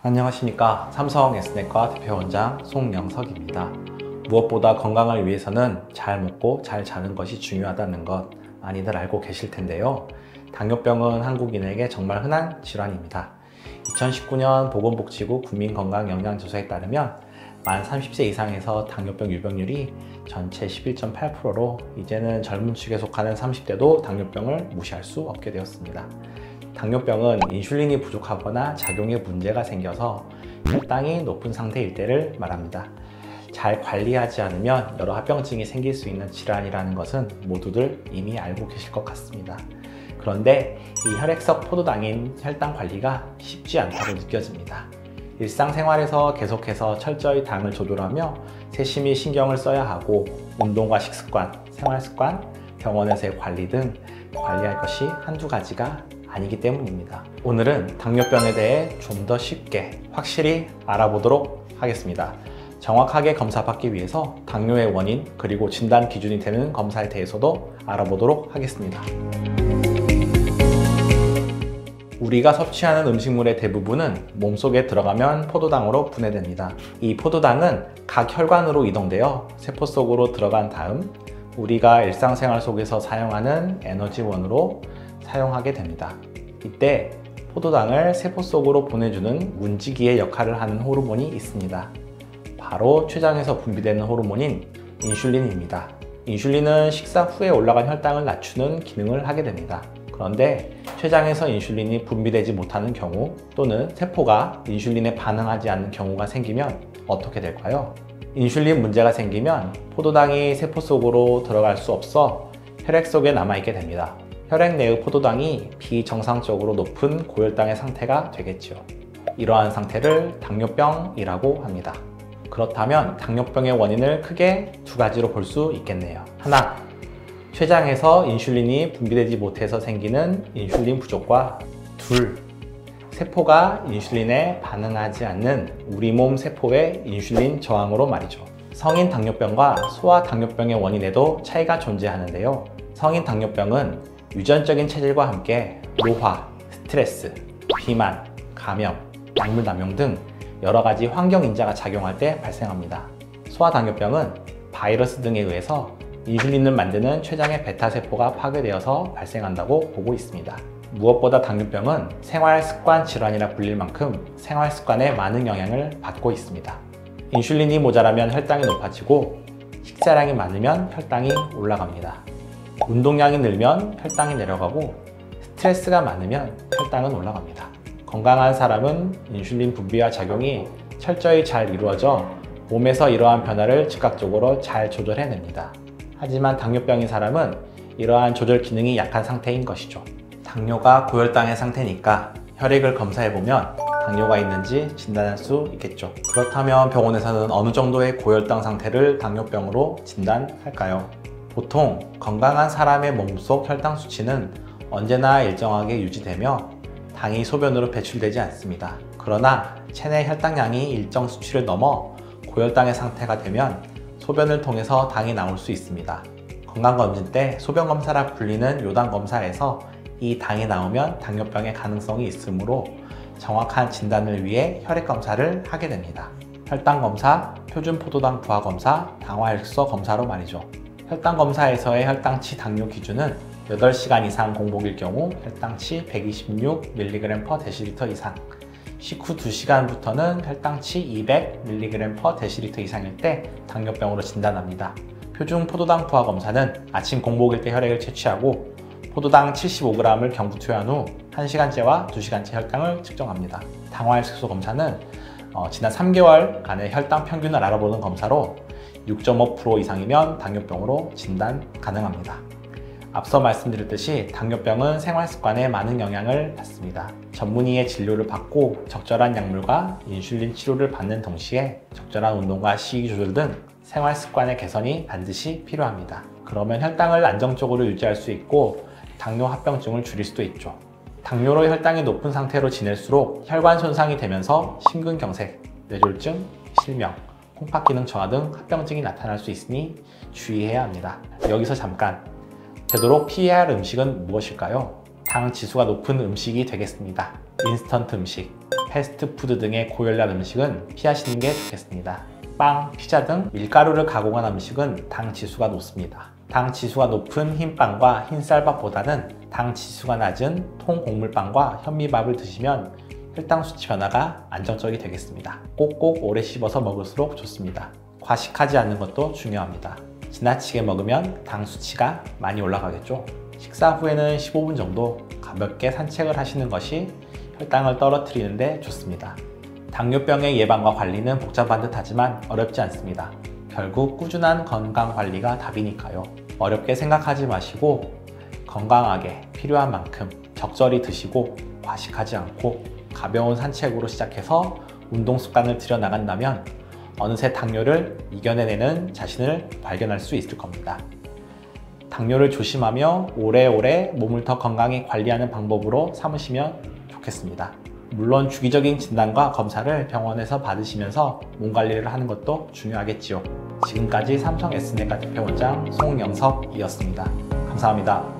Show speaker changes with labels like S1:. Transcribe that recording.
S1: 안녕하십니까. 삼성 S내과 대표원장 송영석입니다. 무엇보다 건강을 위해서는 잘 먹고 잘 자는 것이 중요하다는 것 많이들 알고 계실 텐데요. 당뇨병은 한국인에게 정말 흔한 질환입니다. 2019년 보건복지부 국민건강영양조사에 따르면 만 30세 이상에서 당뇨병 유병률이 전체 11.8%로 이제는 젊은 축에 속하는 30대도 당뇨병을 무시할 수 없게 되었습니다. 당뇨병은 인슐린이 부족하거나 작용에 문제가 생겨서 혈당이 높은 상태일 때를 말합니다. 잘 관리하지 않으면 여러 합병증이 생길 수 있는 질환이라는 것은 모두들 이미 알고 계실 것 같습니다. 그런데 이 혈액속 포도당인 혈당 관리가 쉽지 않다고 느껴집니다. 일상생활에서 계속해서 철저히 당을 조절하며 세심히 신경을 써야 하고 운동과 식습관, 생활습관, 병원에서의 관리 등 관리할 것이 한두 가지가 아니기 때문입니다. 오늘은 당뇨병에 대해 좀 더 쉽게 확실히 알아보도록 하겠습니다. 정확하게 검사받기 위해서 당뇨의 원인 그리고 진단 기준이 되는 검사에 대해서도 알아보도록 하겠습니다. 우리가 섭취하는 음식물의 대부분은 몸속에 들어가면 포도당으로 분해됩니다. 이 포도당은 각 혈관으로 이동되어 세포 속으로 들어간 다음 우리가 일상생활 속에서 사용하는 에너지원으로 사용하게 됩니다. 이때 포도당을 세포 속으로 보내주는 문지기의 역할을 하는 호르몬이 있습니다. 바로 췌장에서 분비되는 호르몬인 인슐린입니다. 인슐린은 식사 후에 올라간 혈당을 낮추는 기능을 하게 됩니다. 그런데 췌장에서 인슐린이 분비되지 못하는 경우 또는 세포가 인슐린에 반응하지 않는 경우가 생기면 어떻게 될까요? 인슐린 문제가 생기면 포도당이 세포 속으로 들어갈 수 없어 혈액 속에 남아있게 됩니다. 혈액 내의 포도당이 비정상적으로 높은 고혈당의 상태가 되겠죠. 이러한 상태를 당뇨병이라고 합니다. 그렇다면 당뇨병의 원인을 크게 두 가지로 볼 수 있겠네요. 하나, 췌장에서 인슐린이 분비되지 못해서 생기는 인슐린 부족과 둘, 세포가 인슐린에 반응하지 않는 우리 몸 세포의 인슐린 저항으로 말이죠. 성인 당뇨병과 소아 당뇨병의 원인에도 차이가 존재하는데요. 성인 당뇨병은 유전적인 체질과 함께 노화, 스트레스, 비만, 감염, 약물 남용 등 여러 가지 환경 인자가 작용할 때 발생합니다. 소아 당뇨병은 바이러스 등에 의해서 인슐린을 만드는 췌장의 베타세포가 파괴되어서 발생한다고 보고 있습니다. 무엇보다 당뇨병은 생활습관 질환이라 불릴 만큼 생활습관에 많은 영향을 받고 있습니다. 인슐린이 모자라면 혈당이 높아지고 식사량이 많으면 혈당이 올라갑니다. 운동량이 늘면 혈당이 내려가고 스트레스가 많으면 혈당은 올라갑니다. 건강한 사람은 인슐린 분비와 작용이 철저히 잘 이루어져 몸에서 이러한 변화를 즉각적으로 잘 조절해냅니다. 하지만 당뇨병인 사람은 이러한 조절 기능이 약한 상태인 것이죠. 당뇨가 고혈당의 상태니까 혈액을 검사해보면 당뇨가 있는지 진단할 수 있겠죠. 그렇다면 병원에서는 어느 정도의 고혈당 상태를 당뇨병으로 진단할까요? 보통 건강한 사람의 몸속 혈당 수치는 언제나 일정하게 유지되며 당이 소변으로 배출되지 않습니다. 그러나 체내 혈당량이 일정 수치를 넘어 고혈당의 상태가 되면 소변을 통해서 당이 나올 수 있습니다. 건강검진 때 소변검사라 불리는 요당검사에서 이 당이 나오면 당뇨병의 가능성이 있으므로 정확한 진단을 위해 혈액검사를 하게 됩니다. 혈당검사, 표준포도당 부하검사, 당화혈소 검사로 말이죠. 혈당검사에서의 혈당치 당뇨 기준은 8시간 이상 공복일 경우 혈당치 126mg/dL 이상, 식후 2시간부터는 혈당치 200mg/dL 이상일 때 당뇨병으로 진단합니다. 표준 포도당 부하 검사는 아침 공복일 때 혈액을 채취하고 포도당 75g을 경부 투여한 후 1시간째와 2시간째 혈당을 측정합니다. 당화혈색소 검사는 지난 3개월간의 혈당 평균을 알아보는 검사로 6.5% 이상이면 당뇨병으로 진단 가능합니다. 앞서 말씀드렸듯이 당뇨병은 생활습관에 많은 영향을 받습니다. 전문의의 진료를 받고 적절한 약물과 인슐린 치료를 받는 동시에 적절한 운동과 식이 조절 등 생활습관의 개선이 반드시 필요합니다. 그러면 혈당을 안정적으로 유지할 수 있고 당뇨 합병증을 줄일 수도 있죠. 당뇨로 혈당이 높은 상태로 지낼수록 혈관 손상이 되면서 심근경색, 뇌졸중, 실명, 콩팥기능 저하 등 합병증이 나타날 수 있으니 주의해야 합니다. 여기서 잠깐, 되도록 피해야 할 음식은 무엇일까요? 당 지수가 높은 음식이 되겠습니다. 인스턴트 음식, 패스트푸드 등의 고열량 음식은 피하시는 게 좋겠습니다. 빵, 피자 등 밀가루를 가공한 음식은 당 지수가 높습니다. 당 지수가 높은 흰빵과 흰쌀밥보다는 당 지수가 낮은 통곡물빵과 현미밥을 드시면 혈당 수치 변화가 안정적이 되겠습니다. 꼭꼭 오래 씹어서 먹을수록 좋습니다. 과식하지 않는 것도 중요합니다. 지나치게 먹으면 당 수치가 많이 올라가겠죠. 식사 후에는 15분 정도 가볍게 산책을 하시는 것이 혈당을 떨어뜨리는 데 좋습니다. 당뇨병의 예방과 관리는 복잡한 듯 하지만 어렵지 않습니다. 결국 꾸준한 건강관리가 답이니까요. 어렵게 생각하지 마시고 건강하게 필요한 만큼 적절히 드시고 과식하지 않고 가벼운 산책으로 시작해서 운동 습관을 들여나간다면 어느새 당뇨를 이겨내는 자신을 발견할 수 있을 겁니다. 당뇨를 조심하며 오래오래 몸을 더 건강히 관리하는 방법으로 삼으시면 좋겠습니다. 물론 주기적인 진단과 검사를 병원에서 받으시면서 몸 관리를 하는 것도 중요하겠지요. 지금까지 삼성 S내과 대표원장 송영석이었습니다. 감사합니다.